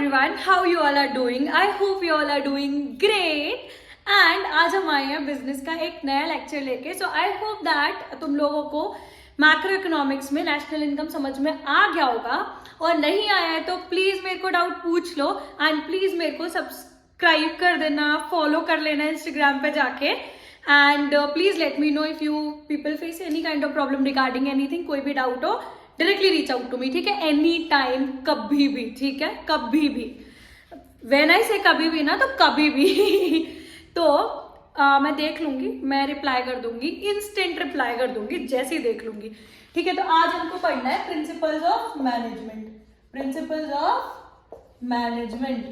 everyone, how you all are doing? I hope you all are doing great. And आज हम आए हैं business का एक नया लेक्चर लेके. सो आई होप दैट तुम लोगों को मैक्रो इकोनॉमिक्स में नेशनल इनकम समझ में आ गया होगा, और नहीं आया है तो प्लीज मेरे को डाउट पूछ लो एंड प्लीज मेरे को सब्सक्राइब कर देना, फॉलो कर लेना इंस्टाग्राम पे जाके. And please let me know if you people face any kind of problem regarding anything. कोई भी डाउट हो directly reach out to me, ठीक है, एनी टाइम, कभी भी, ठीक है, कभी भी. व्हेन आई से कभी भी ना, तो कभी भी तो मैं देख लूंगी, मैं रिप्लाई कर दूंगी, इंस्टेंट रिप्लाई कर दूंगी जैसे ही देख लूंगी, ठीक है. तो आज हमको पढ़ना है principles of management. Principles of management,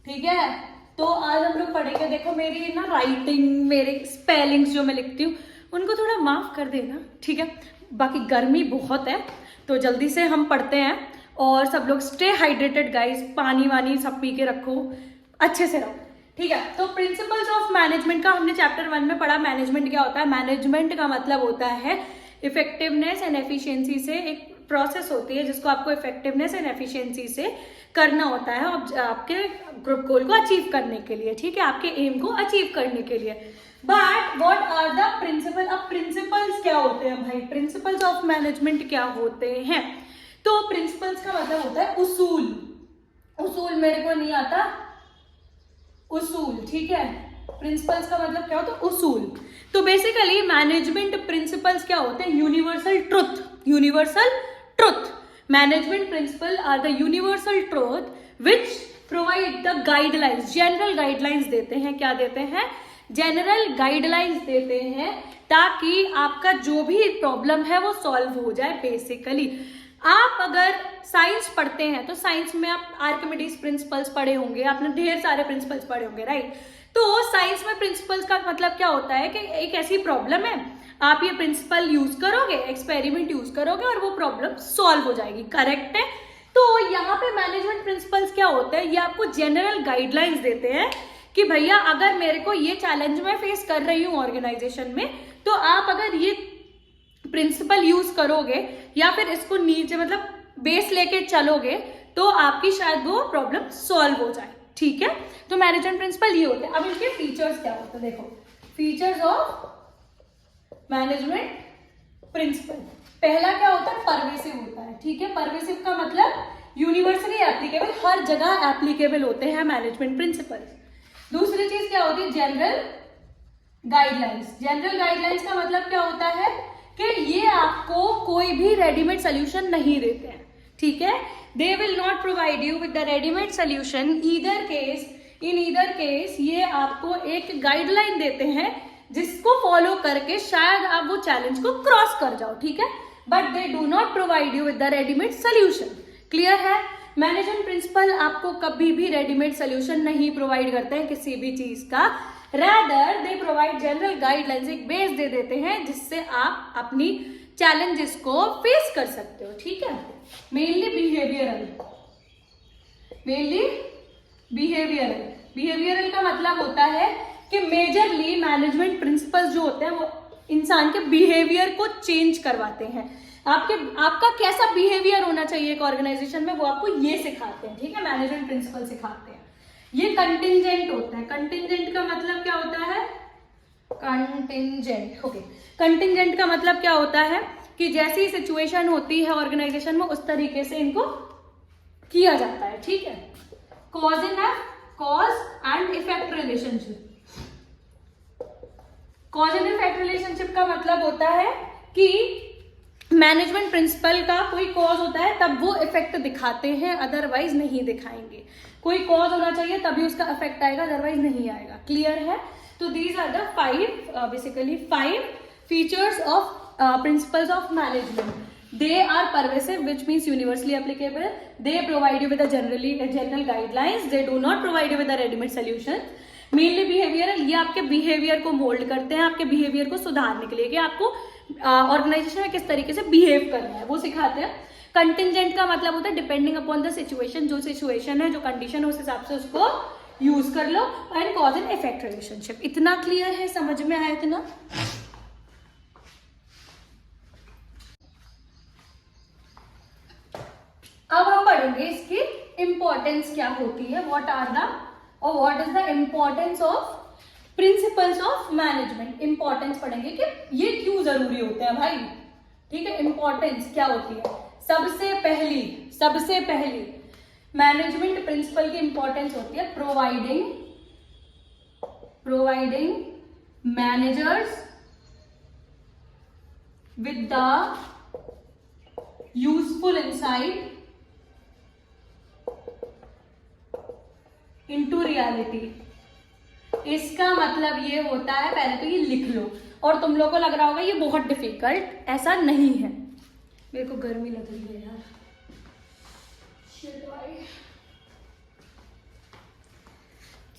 ठीक है. तो आज हम लोग पढ़ेंगे. देखो मेरी ना राइटिंग, मेरे स्पेलिंग्स जो मैं लिखती हूँ उनको थोड़ा माफ कर देना, ठीक है. बाकी गर्मी बहुत है तो जल्दी से हम पढ़ते हैं. और सब लोग स्टे हाइड्रेटेड गाइस, पानी वानी सब पी के रखो, अच्छे से रहो, ठीक है. तो प्रिंसिपल्स ऑफ मैनेजमेंट का हमने चैप्टर 1 में पढ़ा. मैनेजमेंट क्या होता है? मैनेजमेंट का मतलब होता है इफेक्टिवनेस एंड एफिशिएंसी से एक प्रोसेस होती है जिसको आपको इफेक्टिवनेस एंड एफिशिएंसी से करना होता है आपके ग्रुप गोल को अचीव करने के लिए, ठीक है, आपके एम को अचीव करने के लिए. But what are the principle? अब प्रिंसिपल्स क्या होते हैं भाई? प्रिंसिपल्स ऑफ मैनेजमेंट क्या होते हैं? तो प्रिंसिपल्स का मतलब होता है उसूल. उसूल मेरे को नहीं आता, उसूल, ठीक है. प्रिंसिपल्स का मतलब क्या होता है? उसूल. तो बेसिकली मैनेजमेंट प्रिंसिपल्स क्या होते हैं? Universal truth. Universal truth. Management principle are the universal truth which provide the guidelines. General guidelines देते हैं. क्या देते हैं? जनरल गाइडलाइंस देते हैं ताकि आपका जो भी प्रॉब्लम है वो सॉल्व हो जाए. बेसिकली आप अगर साइंस पढ़ते हैं तो साइंस में आप आर्किमिडीज प्रिंसिपल्स पढ़े होंगे, आपने ढेर सारे प्रिंसिपल्स पढ़े होंगे, राइट. तो साइंस में प्रिंसिपल्स का मतलब क्या होता है कि एक ऐसी प्रॉब्लम है, आप ये प्रिंसिपल यूज करोगे, एक्सपेरिमेंट यूज करोगे और वो प्रॉब्लम सॉल्व हो जाएगी. करेक्ट है. तो यहाँ पे मैनेजमेंट प्रिंसिपल्स क्या होते हैं? ये आपको जनरल गाइडलाइंस देते हैं कि भैया अगर मेरे को ये चैलेंज मैं फेस कर रही हूँ ऑर्गेनाइजेशन में, तो आप अगर ये प्रिंसिपल यूज करोगे या फिर इसको नीचे मतलब बेस लेके चलोगे तो आपकी शायद वो प्रॉब्लम सॉल्व हो जाए, ठीक है. तो मैनेजमेंट प्रिंसिपल ये होते हैं. अब इनके फीचर्स क्या होते हैं? देखो, फीचर्स ऑफ मैनेजमेंट प्रिंसिपल. पहला क्या होता है? परवेसिव होता है, ठीक है. परवेसिव का मतलब यूनिवर्सली एप्लीकेबल, हर जगह एप्लीकेबल होते हैं मैनेजमेंट प्रिंसिपल. दूसरी चीज क्या होती है? General guidelines. जनरल गाइडलाइंस का मतलब क्या होता है कि ये आपको कोई भी रेडीमेड सोल्यूशन नहीं देते हैं, ठीक है. They will not provide you with the readymade solution. Either case, in either case ये आपको एक गाइडलाइन देते हैं जिसको फॉलो करके शायद आप वो चैलेंज को क्रॉस कर जाओ, ठीक है. But they do not provide you with the readymade solution. Clear है? मैनेजमेंट प्रिंसिपल आपको कभी भी रेडीमेड सोल्यूशन नहीं प्रोवाइड करते हैं किसी भी चीज का. Rather, they provide general guidelines, एक बेस दे देते हैं जिससे आप अपनी चैलेंजेस को फेस कर सकते हो, ठीक है. Mainly behavioural. बिहेवियरल का मतलब होता है कि मेजरली मैनेजमेंट प्रिंसिपल्स जो होते हैं वो इंसान के बिहेवियर को चेंज करवाते हैं. आपका कैसा बिहेवियर होना चाहिए एक ऑर्गेनाइजेशन में, वो आपको ये सिखाते हैं, ठीक है. मैनेजमेंट प्रिंसिपल सिखाते हैं. ये कंटिंजेंट होता है. कंटिंजेंट का मतलब क्या होता है? Contingent, okay. कंटिंजेंट का मतलब क्या होता है कि जैसी सिचुएशन होती है ऑर्गेनाइजेशन में उस तरीके से इनको किया जाता है, ठीक है. Cause and effect relationship. Cause and effect relationship का मतलब होता है कि मैनेजमेंट प्रिंसिपल का कोई कॉज होता है तब वो इफेक्ट दिखाते हैं, अदरवाइज नहीं दिखाएंगे. कोई कॉज होना चाहिए तभी उसका इफेक्ट आएगा, अदरवाइज नहीं आएगा. क्लियर है? तो these are the five features of principles of management. They are pervasive which means universally applicable. They provide you with general guidelines. They do not provide you with readymade solution. Mainly behavioural, ये आपके behaviour को mould करते हैं, आपके behaviour को सुधारने के लिए कि आपको ऑर्गेनाइजेशन में किस तरीके से बिहेव करना है वो सिखाते हैं. कंटिंजेंट का मतलब होता है डिपेंडिंग अपॉन द सिचुएशन. जो सिचुएशन है, जो कंडीशन है, उस हिसाब से उसको यूज कर लो. And cause and effect relationship. इतना क्लियर है? समझ में आया इतना? अब हम पढ़ेंगे इसकी इम्पोर्टेंस क्या होती है, व्हाट आर द और what is the importance of principles of management. Importance पढ़ेंगे कि ये क्यों जरूरी होते हैं भाई, ठीक है। इंपॉर्टेंस क्या होती है, सबसे पहली मैनेजमेंट प्रिंसिपल की इंपॉर्टेंस होती है providing managers with the useful insight into reality. इसका मतलब ये होता है, पहले तो ये लिख लो, और तुम लोगों को लग रहा होगा ये बहुत डिफिकल्ट, ऐसा नहीं है। मेरे को गर्मी लग रही है यार,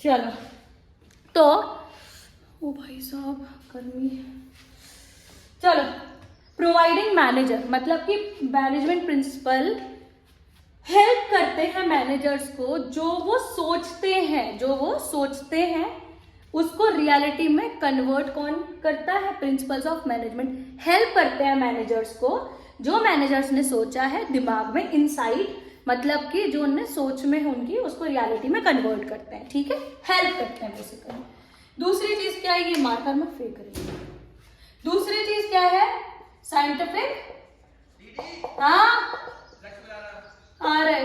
चलो तो ओ भाई साहब गर्मी है। चलो, प्रोवाइडिंग मैनेजर मतलब कि मैनेजमेंट प्रिंसिपल हेल्प करते हैं मैनेजर्स को, जो वो सोचते हैं उसको रियलिटी में कन्वर्ट कौन करता है, प्रिंसिपल्स ऑफ मैनेजमेंट हेल्प करते हैं मैनेजर्स को, जो मैनेजर्स ने सोचा है दिमाग में, इनसाइट मतलब कि जो उनने सोच में है उनकी, उसको रियलिटी में कन्वर्ट करते हैं, ठीक है, हेल्प करते हैं बेसिकली। दूसरी चीज क्या है, ये मार्कर में फेंक रही है। दूसरी चीज क्या है, साइंटिफिक, हाँ आ रहे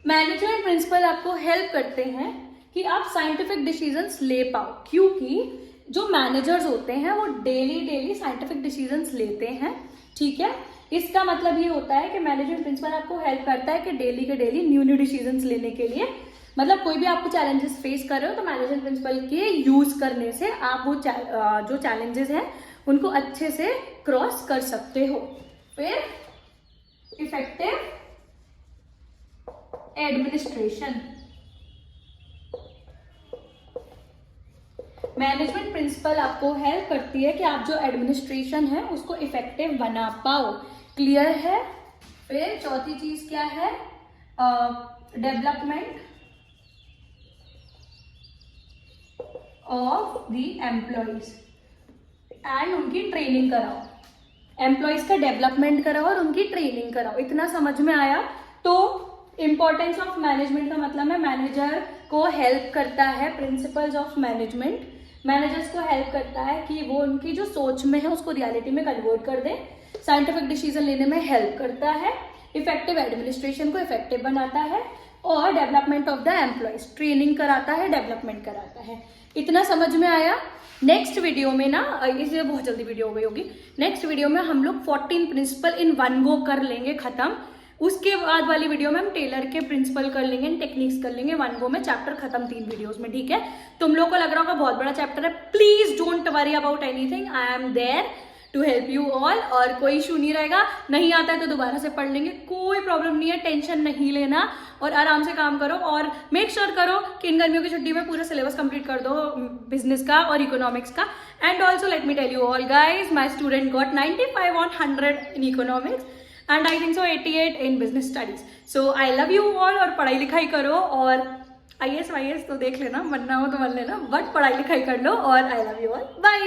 मैनेजमेंट प्रिंसिपल आपको हेल्प करते हैं कि आप साइंटिफिक डिसीजंस ले पाओ, क्योंकि जो मैनेजर्स होते हैं वो डेली साइंटिफिक डिसीजंस लेते हैं, ठीक है। इसका मतलब ये होता है कि मैनेजमेंट प्रिंसिपल आपको हेल्प करता है कि डेली के डेली न्यू डिसीजंस लेने के लिए, मतलब कोई भी आपको चैलेंजेस फेस कर रहे हो तो मैनेजमेंट प्रिंसिपल के यूज करने से आप वो जो चैलेंजेस हैं उनको अच्छे से क्रॉस कर सकते हो। फिर इफेक्टिव एडमिनिस्ट्रेशन, मैनेजमेंट प्रिंसिपल आपको हेल्प करती है कि आप जो एडमिनिस्ट्रेशन है उसको इफेक्टिव बना पाओ, क्लियर है। फिर चौथी चीज क्या है, development of the employees and उनकी ट्रेनिंग कराओ, एम्प्लॉइज का डेवलपमेंट कराओ और उनकी ट्रेनिंग कराओ। इतना समझ में आया। तो इंपॉर्टेंस ऑफ मैनेजमेंट का मतलब है मैनेजर को हेल्प करता है, प्रिंसिपल्स ऑफ मैनेजमेंट मैनेजर्स को हेल्प करता है कि वो उनकी जो सोच में है उसको रियलिटी में कन्वर्ट कर दे, साइंटिफिक डिसीजन लेने में हेल्प करता है, इफेक्टिव एडमिनिस्ट्रेशन को इफेक्टिव बनाता है, और development of the employees, training कराता है, डेवलपमेंट कराता है। इतना समझ में आया। नेक्स्ट वीडियो में ना, इसलिए बहुत जल्दी वीडियो हो गई होगी, नेक्स्ट वीडियो में हम लोग 14 प्रिंसिपल इन वन गो कर लेंगे खत्म। उसके बाद वाली वीडियो में हम टेलर के प्रिंसिपल कर लेंगे, टेक्निक्स कर लेंगे, वन गो में चैप्टर खत्म 3 वीडियोस में, ठीक है। तुम लोग को लग रहा होगा बहुत बड़ा चैप्टर है, please don't worry about anything, I am there to help you all. और कोई इशू नहीं रहेगा, नहीं आता है तो दोबारा से पढ़ लेंगे, कोई प्रॉब्लम नहीं है, टेंशन नहीं लेना और आराम से काम करो। और मेक श्योर करो कि इन गर्मियों की छुट्टी में पूरा सिलेबस कंप्लीट कर दो बिजनेस का और इकोनॉमिक्स का। And also let me tell you all guys, my student got 95 on 100 in economics and I think so 88 in business studies. So I love you all, और पढ़ाई लिखाई करो, और IAS वाईएस तो देख लेना, बनना हो तो बन लेना, बट पढ़ाई लिखाई कर लो, और I love you all, bye.